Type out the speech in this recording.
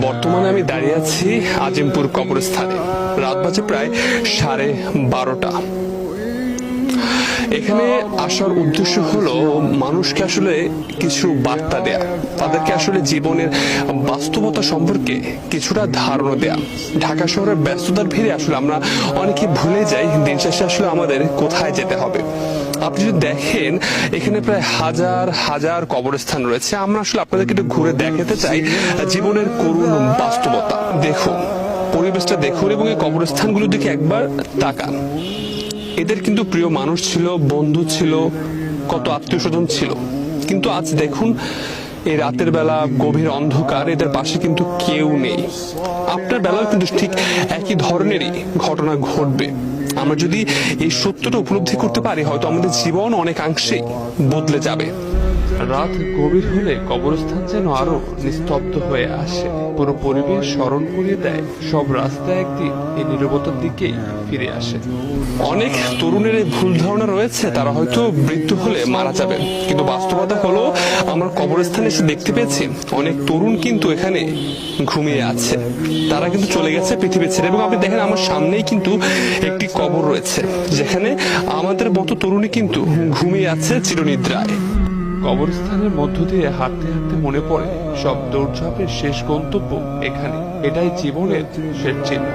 বর্তমানে আমি দাঁড়িয়ে আছি আজিমপুর কবরস্থানে। রাত বাজে প্রায় 12:30। এখানে আসার উদ্দেশ্য হলো মানুষকে আসলে কিছু বার্তা দেয়া, তাদেরকে আসলে জীবনের বাস্তবতা সম্পর্কে কিছুটা ধারণা দেয়া। ঢাকা শহরের ব্যস্ততার ভিড়ে আসলে আমরা অনেকে ভুলে যাই দিন শেষে আসলে আমাদের কোথায় যেতে হবে। আপনি যদি দেখেন এখানে প্রায় হাজার হাজার কবরস্থান রয়েছে। আমরা আসলে আপনাদেরকে একটু ঘুরে দেখাতে চাই জীবনের করুণ বাস্তবতা। দেখুন, পরিবেশটা দেখুন এবং এই কবরস্থানগুলোর দিকে একবার তাকান। এদের কিন্তু প্রিয় মানুষ ছিল, বন্ধু ছিল, কত আত্মীয় স্বজন ছিল, কিন্তু আজ দেখুন এই রাতের বেলা গভীর অন্ধকার, এদের পাশে কিন্তু কেউ নেই। আপনার বেলাও কিন্তু ঠিক একই ধরনেরই ঘটনা ঘটবে। আমরা যদি এই সত্যটা উপলব্ধি করতে পারি, হয়তো আমাদের জীবন অনেকাংশেই বদলে যাবে। রাত গভীর হলে কবরস্থান যেন আরো নিস্তব্ধ হয়ে আসে। পুরো পরিবেশ স্মরণ করিয়ে দেয় সব রাস্তা একদিন এই নীরবতার দিকেই ফিরে আসে। অনেক তরুণের এই ভুল ধারণা রয়েছে তারা হয়তো মৃত্যু হলে মারা যাবে, কিন্তু বাস্তবতা হলো আমরা কবরস্থানে এসে দেখতে পেয়েছি অনেক তরুণ কিন্তু এখানে ঘুমিয়ে আছে। তারা কিন্তু চলে গেছে পৃথিবী ছেড়ে। এবং আপনি দেখেন আমার সামনেই কিন্তু একটি কবর রয়েছে যেখানে আমাদের মতো তরুণী কিন্তু ঘুমিয়ে আছে চিরনিদ্রায়। কবরস্থানের মধ্য দিয়ে হাঁটতে হাঁটতে মনে পড়ে সব দৌড়ঝাঁপের শেষ গন্তব্য এখানে। এটাই জীবনের শেষ চিহ্ন।